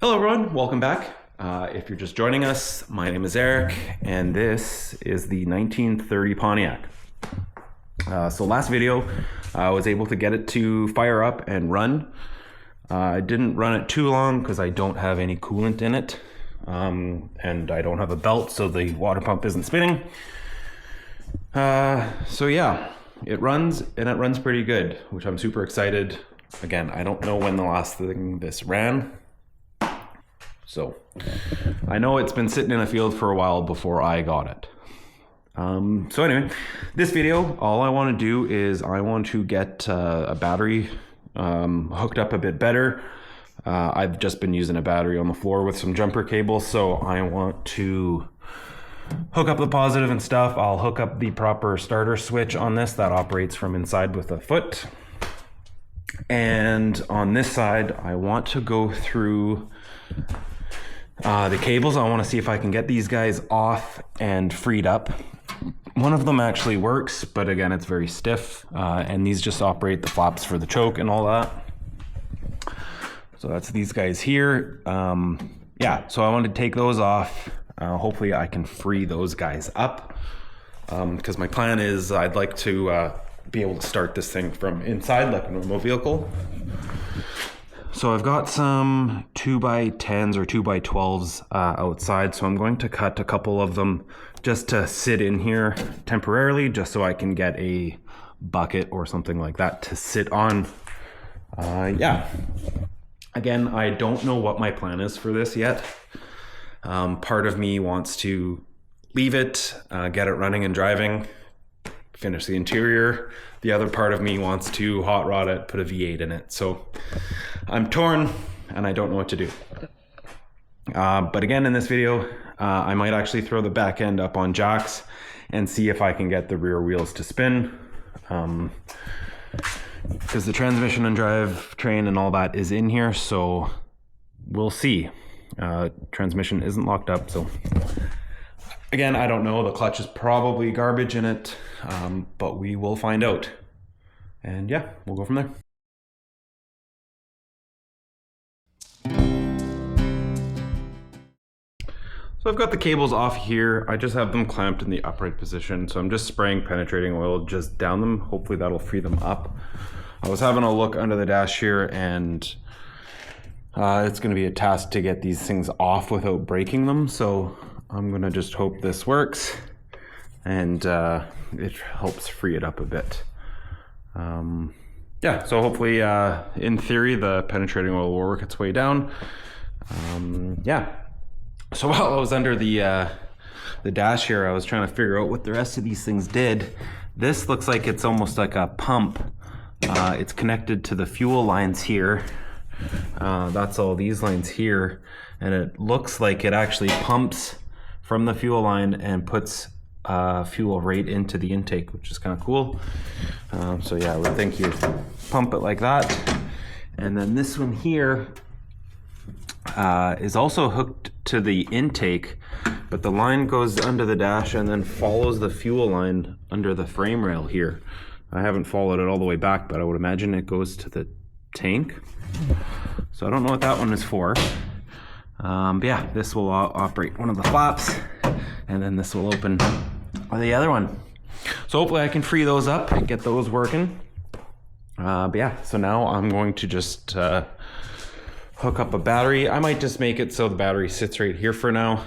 Hello everyone, welcome back. If you're just joining us, my name is Eric, and this is the 1930 Pontiac. So last video, I was able to get it to fire up and run. I didn't run it too long because I don't have any coolant in it, and I don't have a belt, so the water pump isn't spinning. So yeah, it runs, and it runs pretty good, which I'm super excited. Again, I don't know when the last thing this ran. So I know it's been sitting in a field for a while before I got it. So anyway, this video, all I want to do is I want to get a battery hooked up a bit better. I've just been using a battery on the floor with some jumper cables, so I want to hook up the positive and stuff. I'll hook up the proper starter switch on this that operates from inside with a foot. And on this side, I want to go through the cables. I want to see if I can get these guys off and freed up. One of them actually works, but again, it's very stiff, and these just operate the flaps for the choke and all that. So that's these guys here. Yeah, so I want to take those off. Hopefully I can free those guys up, because my plan is I'd like to be able to start this thing from inside like a normal vehicle. So I've got some 2x10s or 2x12s outside, so I'm going to cut a couple of them just to sit in here temporarily, just so I can get a bucket or something like that to sit on. Yeah. Again, I don't know what my plan is for this yet. Part of me wants to leave it, get it running and driving, finish the interior. The other part of me wants to hot rod it, put a V8 in it. So I'm torn and I don't know what to do. But again, in this video, I might actually throw the back end up on jacks and see if I can get the rear wheels to spin. Because the transmission and drivetrain and all that is in here, so we'll see. Transmission isn't locked up, so again, I don't know. The clutch is probably garbage in it, but we will find out. And yeah, we'll go from there. So I've got the cables off here. I just have them clamped in the upright position. So I'm just spraying penetrating oil just down them. Hopefully that'll free them up. I was having a look under the dash here, and it's going to be a task to get these things off without breaking them. So I'm going to just hope this works, and it helps free it up a bit. Yeah, so hopefully, in theory, the penetrating oil will work its way down. Yeah. So while I was under the dash here, I was trying to figure out what the rest of these things did. This looks like it's almost like a pump. It's connected to the fuel lines here. That's all these lines here. And it looks like it actually pumps from the fuel line and puts fuel right into the intake, which is kind of cool. So yeah, I would think you pump it like that. And then this one here is also hooked to the intake, but the line goes under the dash and then follows the fuel line under the frame rail here. I haven't followed it all the way back, but I would imagine it goes to the tank. So I don't know what that one is for. But yeah, this will operate one of the flaps, and then this will open the other one. So hopefully I can free those up and get those working. But yeah, so now I'm going to just hook up a battery. I might just make it so the battery sits right here for now.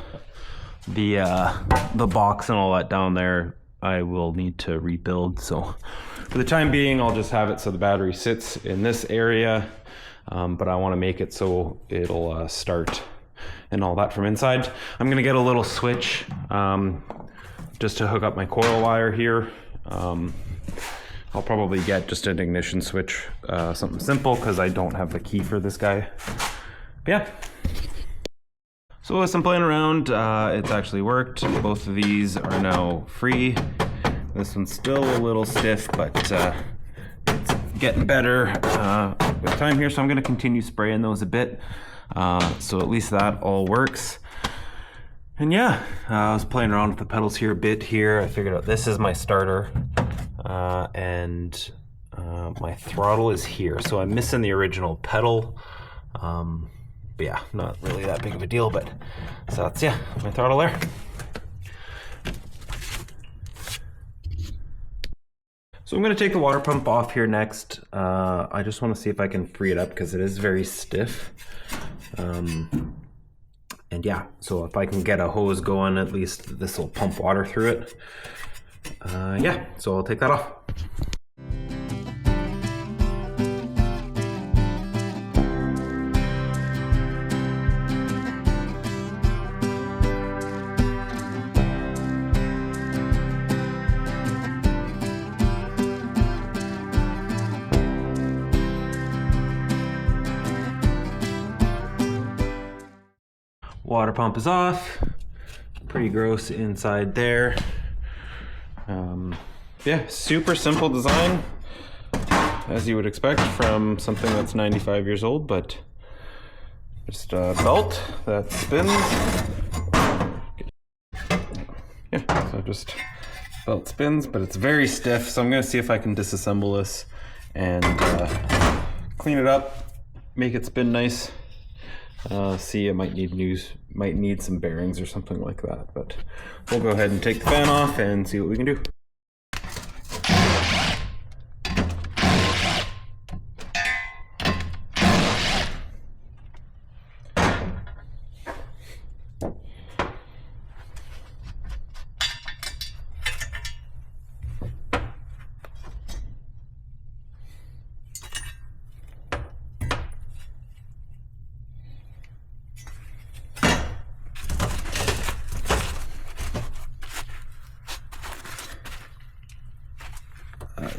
The box and all that down there, I will need to rebuild. So for the time being, I'll just have it so the battery sits in this area. But I want to make it so it'll start and all that from inside. I'm going to get a little switch just to hook up my coil wire here. I'll probably get just an ignition switch, something simple, because I don't have the key for this guy. But yeah. So as I'm playing around, it's actually worked. Both of these are now free. This one's still a little stiff, but it's getting better with time here, so I'm going to continue spraying those a bit. So at least that all works. And yeah, I was playing around with the pedals here a bit here. I figured out this is my starter, and my throttle is here. So I'm missing the original pedal. But yeah, not really that big of a deal, but so that's, yeah, my throttle there. So I'm going to take the water pump off here next. I just want to see if I can free it up because it is very stiff. And yeah, so if I can get a hose going, at least this will pump water through it. Yeah, so I'll take that off. Water pump is off. Pretty gross inside there. Yeah, super simple design, as you would expect from something that's 95 years old, but just a belt that spins. Yeah, so just belt spins, but it's very stiff, so I'm gonna see if I can disassemble this and clean it up, make it spin nice. See, it might need some bearings or something like that, but we'll go ahead and take the fan off and see what we can do.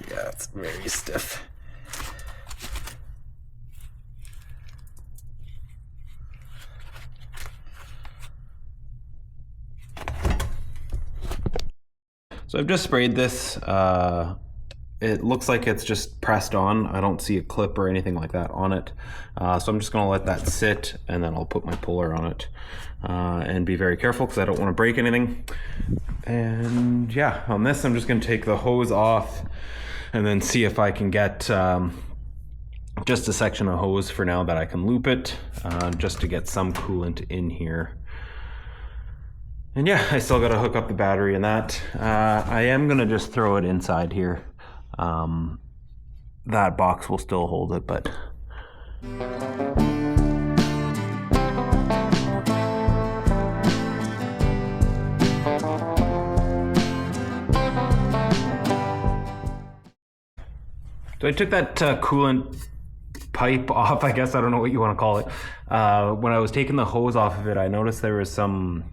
Yeah, it's very stiff. So I've just sprayed this. It looks like it's just pressed on. I don't see a clip or anything like that on it. So I'm just gonna let that sit and then I'll put my puller on it and be very careful because I don't want to break anything. And yeah, on this I'm just gonna take the hose off and then see if I can get just a section of hose for now that I can loop it just to get some coolant in here. And yeah, I still gotta hook up the battery and that. I am gonna just throw it inside here. That box will still hold it, but so I took that coolant pipe off, I guess. I don't know what you want to call it. When I was taking the hose off of it, I noticed there was some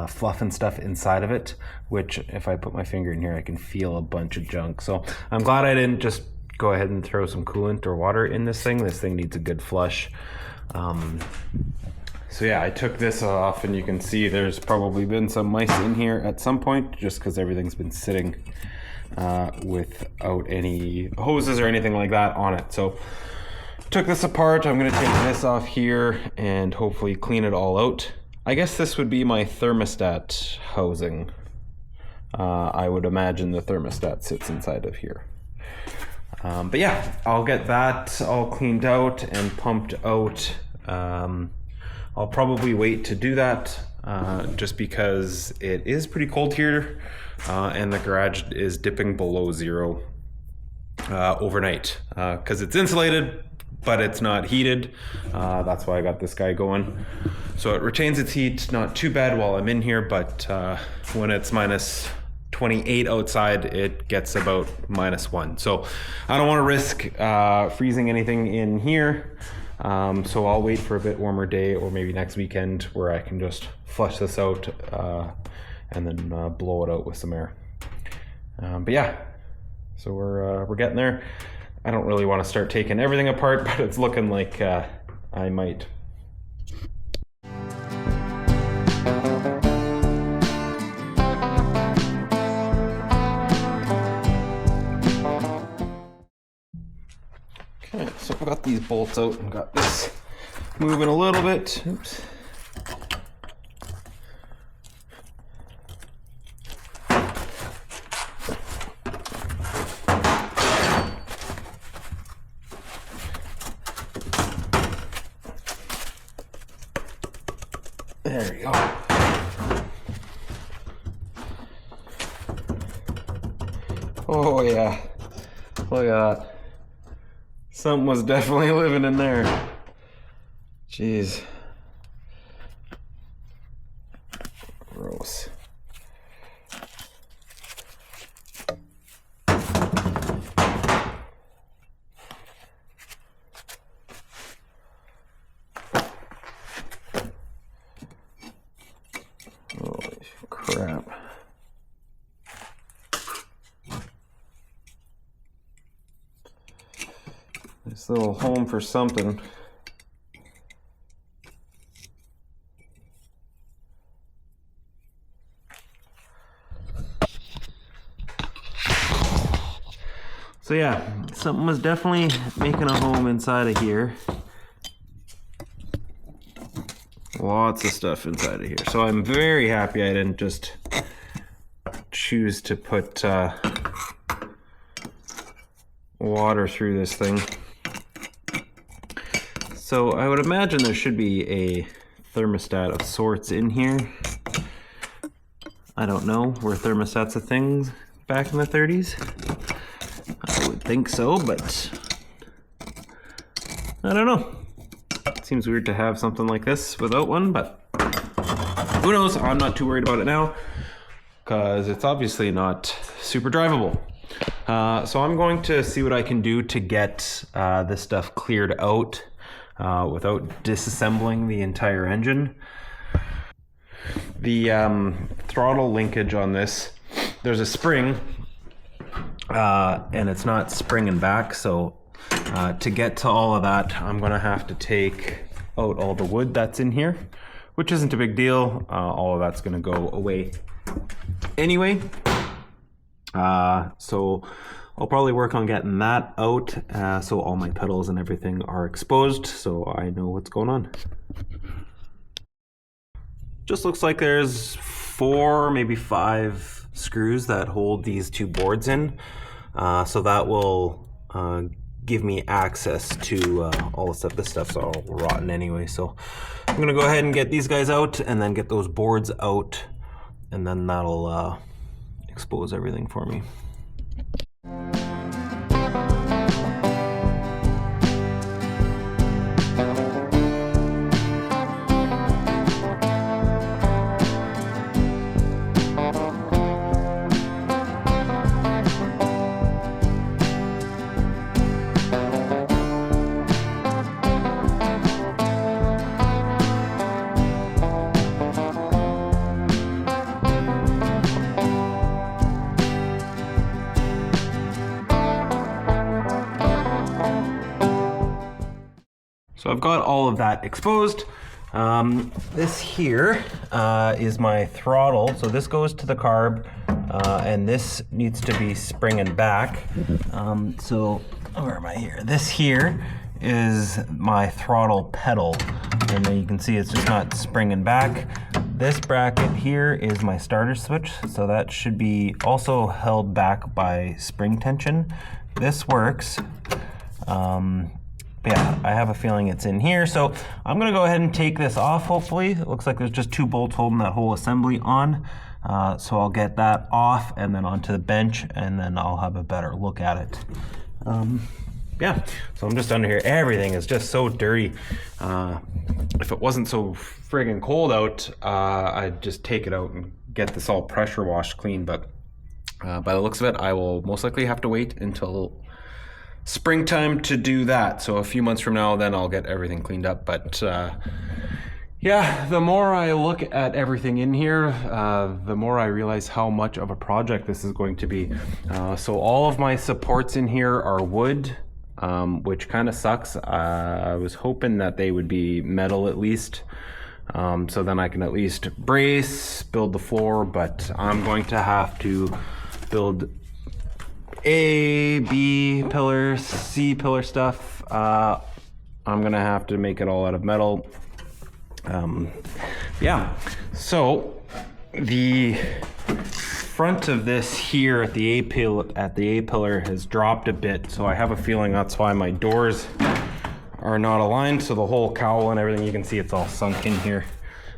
fluff and stuff inside of it, which if I put my finger in here, I can feel a bunch of junk. So I'm glad I didn't just go ahead and throw some coolant or water in this thing. This thing needs a good flush. So yeah, I took this off and you can see there's probably been some mice in here at some point just because everything's been sitting without any hoses or anything like that on it. So took this apart. I'm going to take this off here and hopefully clean it all out. I guess this would be my thermostat housing. I would imagine the thermostat sits inside of here. But yeah, I'll get that all cleaned out and pumped out. I'll probably wait to do that just because it is pretty cold here and the garage is dipping below zero overnight because it's insulated, but it's not heated. That's why I got this guy going. So it retains its heat, not too bad while I'm in here, but when it's minus 28 outside, it gets about -1. So I don't want to risk freezing anything in here. So I'll wait for a bit warmer day or maybe next weekend where I can just flush this out and then blow it out with some air. But yeah, so we're getting there. I don't really want to start taking everything apart, but it's looking like I might. Okay, so I've got these bolts out and got this moving a little bit. Oops. There we go. Oh yeah, look at that. Something was definitely living in there. Jeez. Gross. Holy crap. Nice little home for something. So yeah, something was definitely making a home inside of here. Lots of stuff inside of here. So I'm very happy I didn't just choose to put water through this thing. So I would imagine there should be a thermostat of sorts in here. I don't know, were thermostats a thing back in the 30s? I would think so, but I don't know. It seems weird to have something like this without one, but who knows? I'm not too worried about it now because it's obviously not super drivable. So I'm going to see what I can do to get this stuff cleared out without disassembling the entire engine. The throttle linkage on this, there's a spring and it's not springing back, so to get to all of that, I'm gonna have to take out all the wood that's in here, which isn't a big deal. All of that's gonna go away anyway. So I'll probably work on getting that out so all my pedals and everything are exposed so I know what's going on. Just looks like there's 4, maybe 5 screws that hold these 2 boards in. So that will give me access to all the stuff. This stuff's all rotten anyway, so I'm gonna go ahead and get these guys out and then get those boards out, and then that'll expose everything for me. So I've got all of that exposed. This here is my throttle. So this goes to the carb and this needs to be springing back. So where am I here? This here is my throttle pedal. And then you can see it's just not springing back. This bracket here is my starter switch. So that should be also held back by spring tension. This works. Yeah, I have a feeling it's in here. So I'm gonna go ahead and take this off, hopefully. It looks like there's just 2 bolts holding that whole assembly on. So I'll get that off and then onto the bench, and then I'll have a better look at it. Yeah, so I'm just under here. Everything is just so dirty. If it wasn't so friggin' cold out, I'd just take it out and get this all pressure washed clean. But by the looks of it, I will most likely have to wait until springtime to do that. So a few months from now, then I'll get everything cleaned up. But yeah, the more I look at everything in here, the more I realize how much of a project this is going to be. So all of my supports in here are wood, which kind of sucks. I was hoping that they would be metal at least. So then I can at least brace, build the floor, but I'm going to have to build A, B pillar, C pillar stuff. I'm gonna have to make it all out of metal. Yeah, so the front of this here at the A pillar has dropped a bit, so I have a feeling that's why my doors are not aligned. So the whole cowl and everything, you can see it's all sunk in here.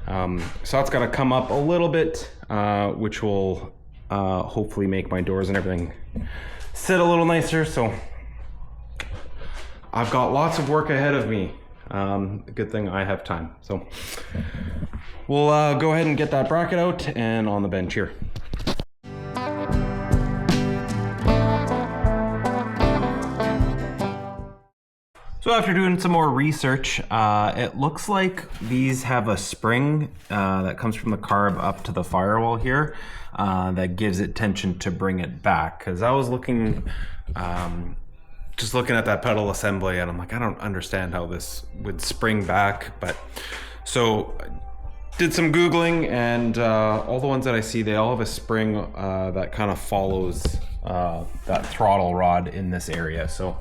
So that's got to come up a little bit, which will hopefully make my doors and everything sit a little nicer. So I've got lots of work ahead of me. Good thing I have time. So we'll go ahead and get that bracket out and on the bench here. So after doing some more research, it looks like these have a spring that comes from the carb up to the firewall here that gives it tension to bring it back. Because I was looking, just looking at that pedal assembly, and I'm like, I don't understand how this would spring back. But so did some Googling, and all the ones that I see, they all have a spring that kind of follows that throttle rod in this area. So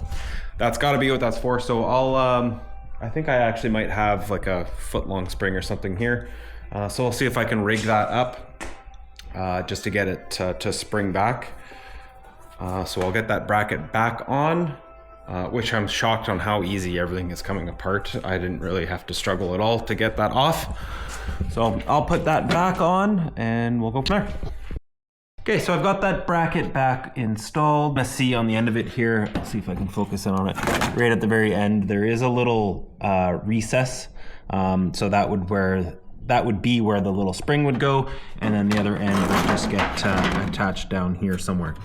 that's got to be what that's for. So I think I actually might have like a foot-long spring or something here. So I'll see if I can rig that up just to get it to spring back. So I'll get that bracket back on, which I'm shocked on how easy everything is coming apart. I didn't really have to struggle at all to get that off. So I'll put that back on and we'll go from there. Okay, so I've got that bracket back installed. I see on the end of it here, let's see if I can focus in on it. Right at the very end, there is a little recess. So that would be where the little spring would go, and then the other end would just get attached down here somewhere.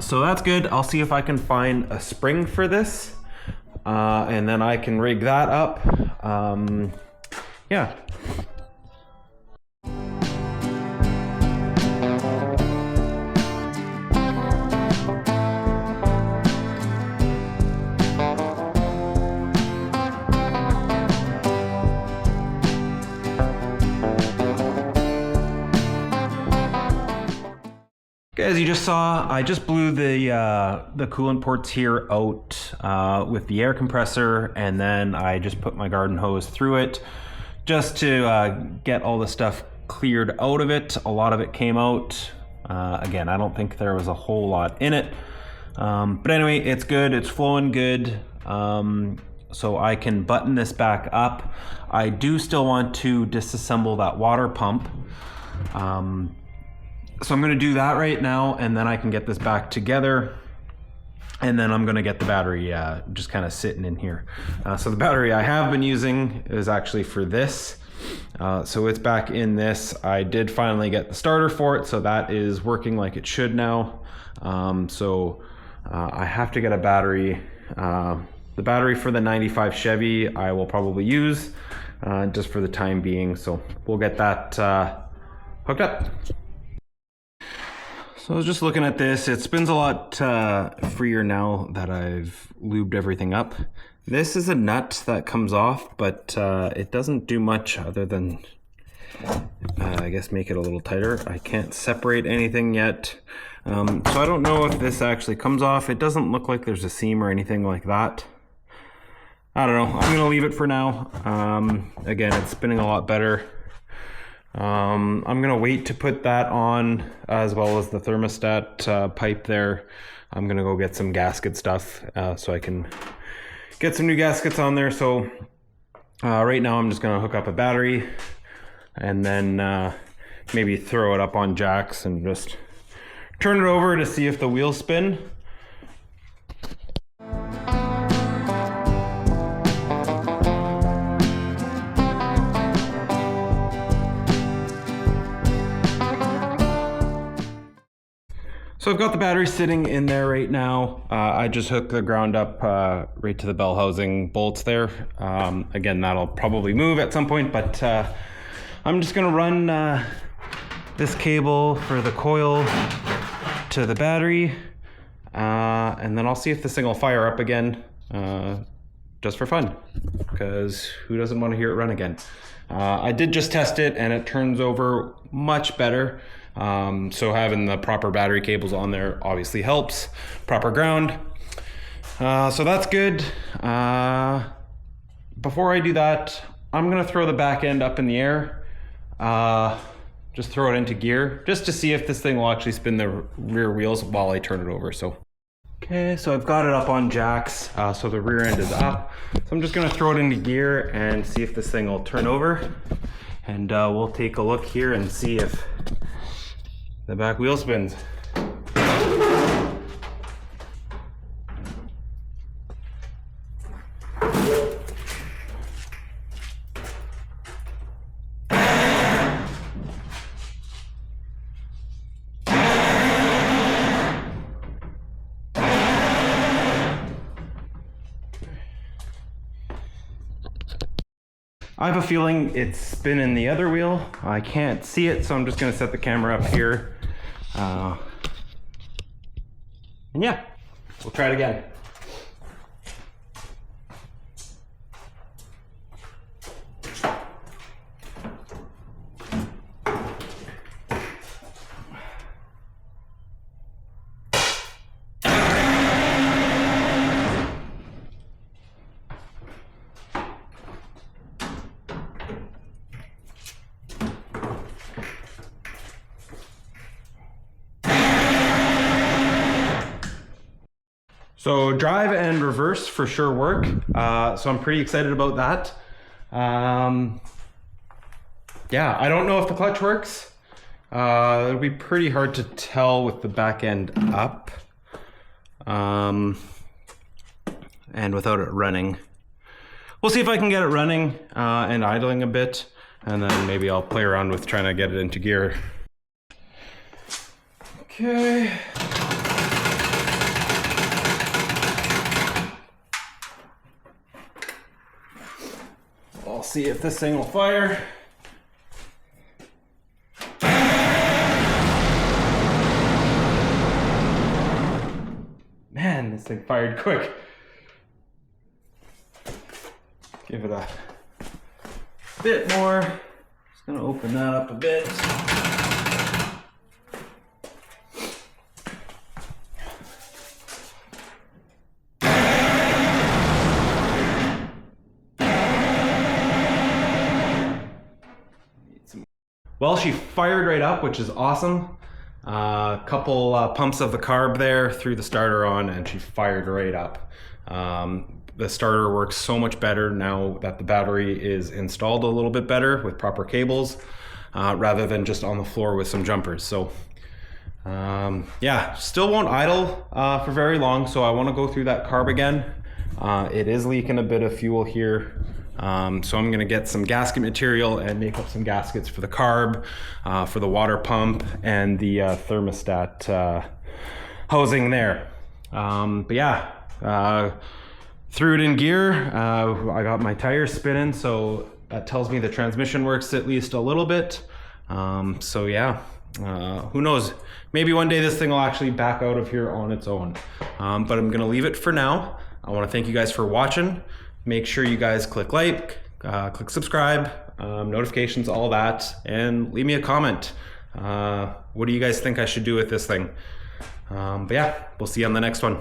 So that's good. I'll see if I can find a spring for this, and then I can rig that up. Yeah. As you just saw, I just blew the coolant ports here out with the air compressor, and then I just put my garden hose through it just to get all the stuff cleared out of it. A lot of it came out. Again, I don't think there was a whole lot in it. But anyway, it's good. It's flowing good. So I can button this back up. I do still want to disassemble that water pump. So I'm going to do that right now, and then I can get this back together, and then I'm going to get the battery just kind of sitting in here. So the battery I have been using is actually for this. So it's back in this. I did finally get the starter for it, so that is working like it should now. So I have to get a battery. The battery for the 95 Chevy I will probably use just for the time being. So we'll get that hooked up. So I was just looking at this. It spins a lot freer now that I've lubed everything up. This is a nut that comes off, but it doesn't do much other than, I guess, make it a little tighter. I can't separate anything yet. So I don't know if this actually comes off. It doesn't look like there's a seam or anything like that. I don't know. I'm gonna leave it for now. Again, it's spinning a lot better. I'm gonna wait to put that on, as well as the thermostat pipe there. I'm gonna go get some gasket stuff so I can get some new gaskets on there. So right now I'm just gonna hook up a battery and then maybe throw it up on jacks and just turn it over to see if the wheels spin. So I've got the battery sitting in there right now. I just hooked the ground up right to the bell housing bolts there. Again, that'll probably move at some point, but I'm just gonna run this cable for the coil to the battery, and then I'll see if this thing will fire up again, just for fun, because who doesn't want to hear it run again? I did just test it, and it turns over much better. So having the proper battery cables on there obviously helps. Proper ground. So that's good. Before I do that, I'm gonna throw the back end up in the air. Just throw it into gear just to see if this thing will actually spin the rear wheels while I turn it over. So, okay, so I've got it up on jacks. So the rear end is up. So I'm just gonna throw it into gear and see if this thing will turn over. and we'll take a look here and see if the back wheel spins. I have a feeling it's spinning the other wheel. I can't see it, so I'm just gonna set the camera up here. And yeah, we'll try it again. So drive and reverse for sure work. So I'm pretty excited about that. Yeah, I don't know if the clutch works. It'll be pretty hard to tell with the back end up and without it running. We'll see if I can get it running and idling a bit, and then maybe I'll play around with trying to get it into gear. Okay. I'll see if this thing will fire. Man, this thing fired quick. Give it a bit more. Just gonna open that up a bit. Well, she fired right up, which is awesome. A couple pumps of the carb there, threw the starter on, and she fired right up. The starter works so much better now that the battery is installed a little bit better with proper cables, rather than just on the floor with some jumpers. So yeah, still won't idle for very long, so I want to go through that carb again. It is leaking a bit of fuel here. So I'm gonna get some gasket material and make up some gaskets for the carb, for the water pump, and the thermostat housing there. But yeah, threw it in gear. I got my tires spinning, so that tells me the transmission works at least a little bit. So yeah, who knows? Maybe one day this thing will actually back out of here on its own. But I'm gonna leave it for now. I wanna thank you guys for watching. Make sure you guys click like, click subscribe, notifications, all that, and leave me a comment. What do you guys think I should do with this thing? But yeah, we'll see you on the next one.